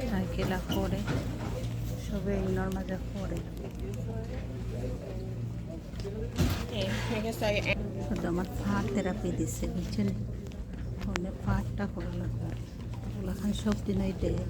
সাইকেলা করে সবে ইগনোর মাঝে করে আমার পা থেরাপি দিচ্ছে বুঝছেন হলে পাটা করে লাগবে ওগুলাখান সব দিনই দেয়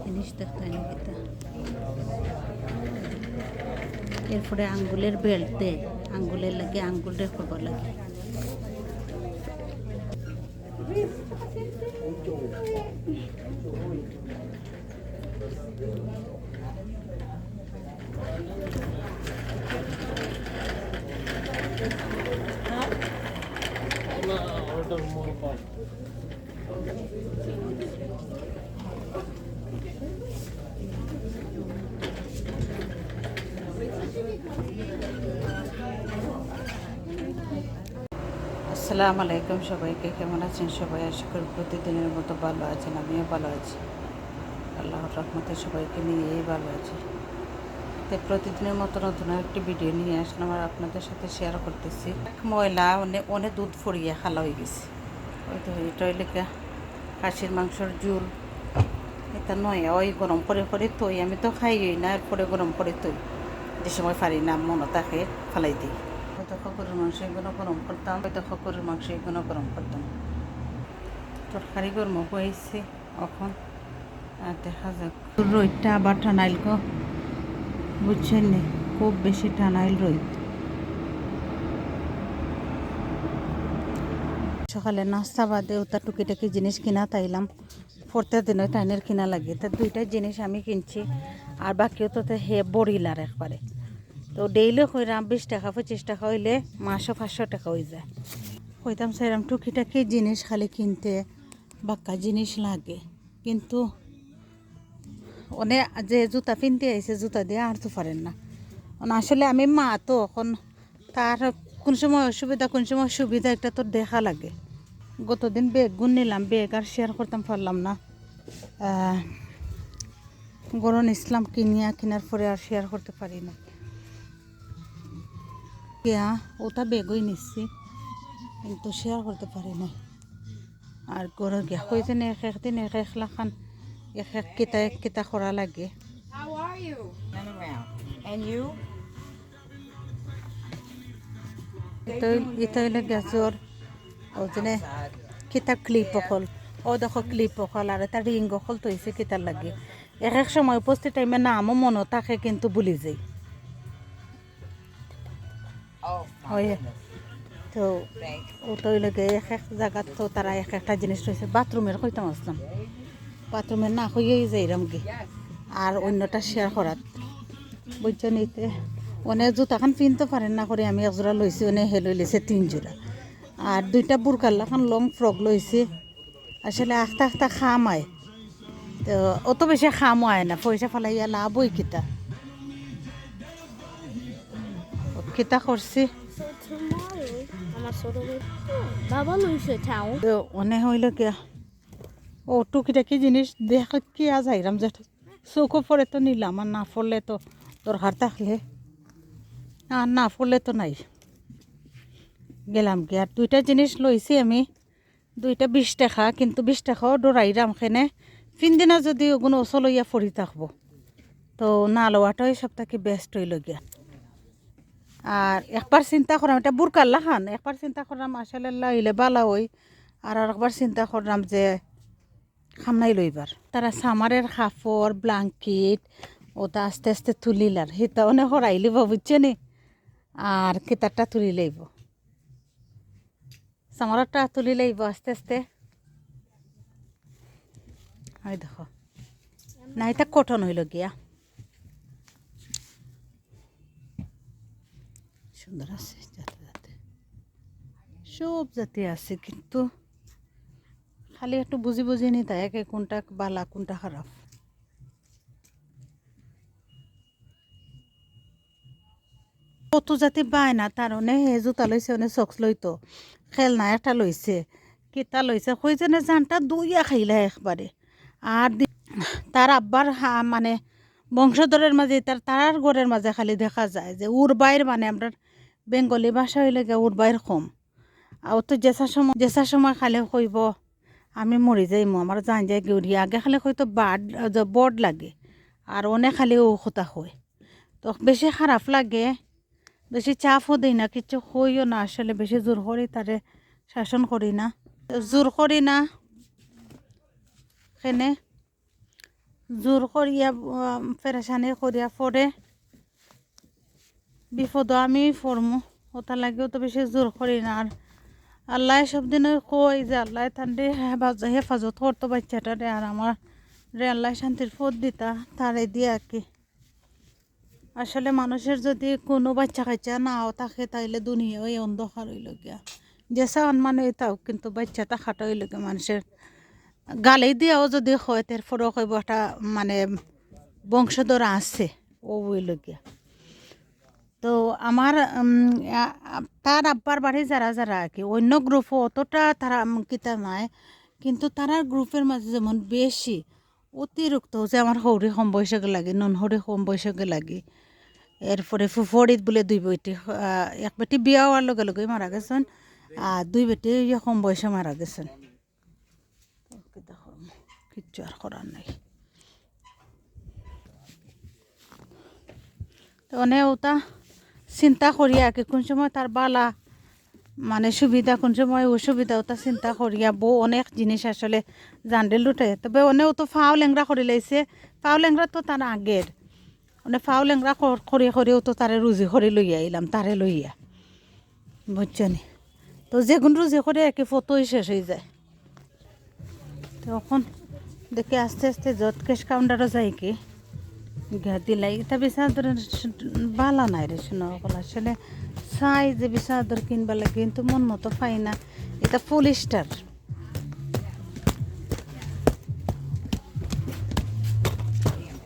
জিনিস দেখতে হয় না এটা এরপরে আঙ্গুলের বেল্ট দেয় আঙ্গুলের লাগে আঙ্গুলের খবর লাগে আসসালামু আলাইকুম সবাইকে কেমন আছেন সবাই আশা করি প্রতিদিনের মতো ভালো আছেন আমিও ভালো আছি আল্লাহর রহমতে সবাইকে নিয়েই ভালো আছি তাই প্রতিদিনের মতো নতুন একটি ভিডিও নিয়ে আসলাম আর আপনাদের সাথে শেয়ার করতেছি ময়লা অনেক দুধ ফড়িয়ে খালা হয়ে গেছে ওই তো এটাই লেখা খাসির মাংসর ঝোল এটা নয় ওই গরম করে করে তৈ আমি তো খাইই না এরপরে গরম করে তৈ যে সময় পারি না মনে তাকে ফালাই দিই হয়তো খকুরের মাংস এগুলো গরম করতাম হয়তো খকুরের মাংস এগুলো গরম করতাম তরকারি গরম হয়েছে এখন আর দেখা যাক রোদটা আবার টানাইল গো বুঝছেন নি খুব বেশি টানাইল রোদ সকালে নাস্তা বাদে ওটা টুকিটাকি জিনিস কিনা তাইলাম প্রত্যেক দিনে টাইনের কিনা লাগে তা দুইটা জিনিস আমি কিনছি আর বাকিও তো হে বড়িলার একবারে তো ডেইলি কইরাম 20 টাকা 25 টাকা হইলে মাসও 500 টাকা হয়ে যায় কইতাম সেরকম টুকিটাকি জিনিস খালি কিনতে বাক্কা জিনিস লাগে কিন্তু অনেক যে জুতা কিনতে আইছে জুতা দিয়ে আর তো পারেন না আসলে আমি মা তো এখন তার কোন সময় অসুবিধা কোন সময় সুবিধা একটা তো দেখা লাগে গতদিন বেগুন নিলাম বেগ আর শেয়ার করতাম পারলাম না গরম ইসলাম কেনার পরে আর শেয়ার করতে পারি না ওটা বেগই নিচ্ছি কিন্তু শেয়ার করতে পারি না আর গরম গিয়া হয়েছে না এক একদিন এক এক লাখান এক এক কিতা করা লাগে এটা হইলে গ্যাসর ও যেনে কিতা ক্লিপ অকল ও দেখো ক্লিপ অকল আর এটা রিং অকল তো হয়েছে কিতার লাগে এক এক সময় উপস্থিত টাইমে নামও মনে থাকে কিন্তু ভুলি যাই তো ওটা লাগে এক এক জায়গাত তো তারা এক একটা জিনিস রয়েছে বাথরুমের কইতাম আসলাম বাথরুমের না হইয়াই যাইরাম গে আর অন্যটা শেয়ার করাত বুঝছেন নিতে অনেক জুতাখান পিনতে পারেন না করে আমি একজোড়া লইছি অনেক হেলই লইছে 3 জোড়া আর 2টা বুরকাল্লাখান লং ফ্রক লইছি আসলে আখতা আখতা খাম আয় তো অত বেশি খামও আয় না পয়সা ফেলাইয়া লাভ ওই কিতা কিতা করছি অনেক হইল কিয়া ও টুকিটাকি জিনিস দেখা কি আজ আইরাম যে চৌকো পরে তো নিলাম আর না পড়লে তো দরকার থাকলে আর না পড়লে তো নাই গেলাম কি আর 2টা জিনিস লইছি আমি 2টা 20 টাকা কিন্তু 20 টাকাও ডরাইরাম খেনে দিনা যদি ওগুলো ওসলইয়া পড়ি থাকবো তো না লওয়াটাই সব থেকে বেস্ট হইল গিয়া আর একবার চিন্তা করাম এটা বুরকাল্লা খান একবার চিন্তা করলাম আসলে লাইলে বালা হই আর একবার চিন্তা করলাম যে খামনাই লইবার তারা সামারের কাপড় ব্লাঙ্কেট ওটা আস্তে আস্তে তুলিলার সেটা অনেক হরাই লিব বুঝছে নি আর কিতারটা তুলি লইব সামারটা তুলি লইব আস্তে আস্তে ওই দেখো না এটা কটন হইল গিয়া সুন্দর আছে যাতে যাতে সব জাতি আছে কিন্তু খালি একটু বুঝি বুঝি নি তাই একে কোনটা বালা কোনটা খারাপ কত জাতি বায় না তার অনেক হে জুতা লইছে অনেক চক্স লইতো খেলনা একটা লইছে কিতা লইছে কই যেনে জানটা দুইয়া খাইলা একবারে আর তার আব্বার মানে বংশধরের মাঝে তার ঘরের মাঝে খালি দেখা যায় যে উরবাইর মানে আমরা বেঙ্গলি ভাষা হইলে গিয়ে উরবাইর কম আর তো জেসা সময় খালি কইব আমি মরি যাইমু আমার জান যায় গৌরি আগে খালি হয়তো বড লাগে আর অনেক খালি ও কথা হয় তো বেশি খারাপ লাগে বেশি চাপও দিই না কিছু হইও না আসলে বেশি জোর করি তারে শাসন করি না জোর করি না সেনে জোর করিয়া ফেরেশানি করিয়া পরে বিপদ আমি পড়মু ওটা লাগেও তো বেশি জোর করি না আর আল্লাহ সব দিনে কই যে আল্লাহ তান্ডে হেফাজত করতো বাচ্চাটারে আর আমার রে আল্লাহ শান্তির পথ দিতা তারে দিয়ে আর কি আসলে মানুষের যদি কোনো বাচ্চা কাচ্চা নাও থাকে তাইলে দুনিয়া ওই অন্ধকার হইল গিয়া যেসা মানে তাও কিন্তু বাচ্চাটা খাটা হইল গিয়া মানুষের গালি দিয়াও যদি হয় তারপরেও কইব একটা মানে বংশধর আছে ও হইল গিয়া তো আমার তার আব্বার বাড়ি যারা যারা আর কি অন্য গ্রুপও অতটা তারা কিতা নাই কিন্তু তারা গ্রুপের মাঝে যেমন বেশি অতিরিক্ত যে আমার হৌরি কম বয়সকে লাগে নন হৌরি কম বয়সকে লাগে এরপরে ফুফড়িত বলে দুই বেটি এক বেটি বিয়া হওয়ার লগে লগে মারা গেছেন আর দুই বেটি কম বয়সে মারা গেছেন কিচ্ছু আর করার নাই তো অনেক ওটা চিন্তা করিয়া কি কোন সময় তার বালা মানে সুবিধা কোন সময় অসুবিধা ওটা চিন্তা করিয়া বউ অনেক জিনিস আসলে জানলে লুটে তবে অনেক তো ফাও লেংরা করে লাইছে ফাও লেংরা তো তার আগের মানে ফাও লেংরা করেও তো তারে রুজি করে লইয়া এলাম তারে লইয়া বুঝছনি তো যেগুন রুজি করে একে ফটোই শেষ হয়ে যায় তখন দেখে আস্তে আস্তে যত ক্যাশ কাউন্টারও যায় কি দিলাই এটা বিছাদর বালা নাই রে শোনা আসলে চাই যে বিছাদর কিনবা লাগে কিন্তু মন মতো পাই না এটা পলিস্টার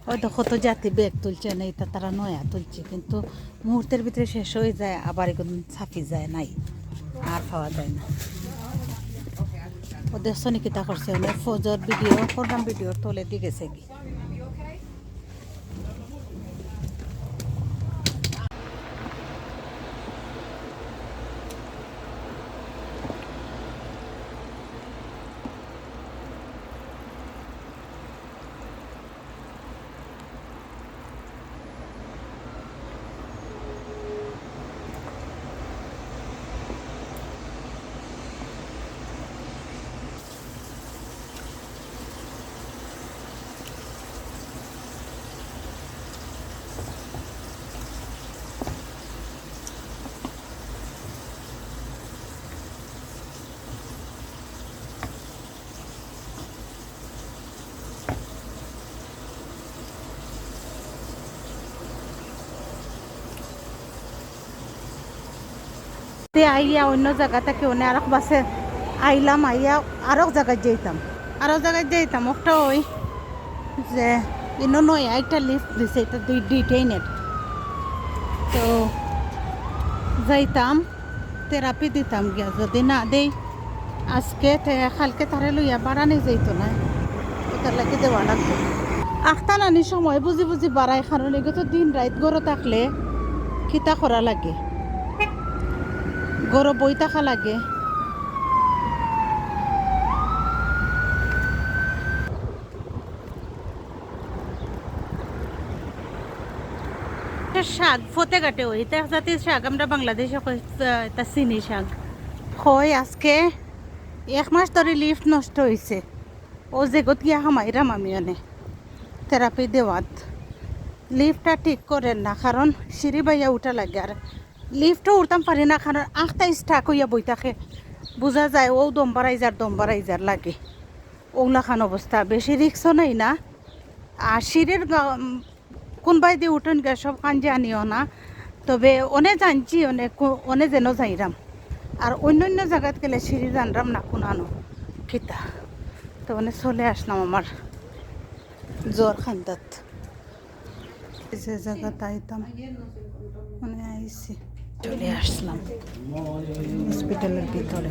হয়তো কত জাতি ব্যাগ তুলছে না এটা তারা নয়া তুলছে কিন্তু মুহূর্তের ভিতরে শেষ হয়ে যায় আবার এগুলো ছাপি যায় নাই আর পাওয়া যায় না ও দেখছো নাকি তা করছে অনেক ফজর ভিডিও প্রোগ্রাম ভিডিও তোলে দিয়ে গেছে কি আইয়া অন্য জায়গা থেকে অনেক আরেক বাসে আইলাম আইয়া আরেক জায়গায় যাইতাম একটা ওই যে ইনো নয় একটা লিফট দিছে এটা দুইটাই নেট তো যাইতাম থেরাপি দিতাম গিয়া যদি না দেই আজকে কালকে তারে লইয়া বাড়ানি যাইতো না ওটার লাগে দেওয়া লাগতো আখতানানি সময় বুঝি বুঝি বাড়ায় কারণ এগুলো তো দিন রাত গরো থাকলে খিতা করা লাগে গরো বই থাকা লাগে শাক ফতে কাটে ওই তা জাতির শাক আমরা বাংলাদেশে তা চিনি শাক হয় আজকে 1 মাস ধরে লিফট নষ্ট হয়েছে ও যে গত গিয়া হামাইরাম আমি অনে থেরাপি দেওয়াত লিফটটা ঠিক করেন না কারণ সিঁড়ি বাইয়া উঠা লাগে আর লিফটও উঠতাম পারি না কারণ আখটা স্টাক হইয়া বই থাকে বোঝা যায় ও দম বাড়াইজার লাগে ওগুলা খান অবস্থা বেশি রিক্সও নেই না আর সিঁড়ির কোনবাই দিয়ে উঠেন গে সব খান জানিও না তবে অনেক জানছি অনেক যেন যাইরাম আর অন্য জায়গাত গেলে সিঁড়ি জানরাম না কোনানো খিতা তো অনেক চলে আসলাম আমার জ্বর খান্দাত যে জায়গাতে আইতাম মানে আইসি চলে আসলাম হসপিটালের ভিতরে।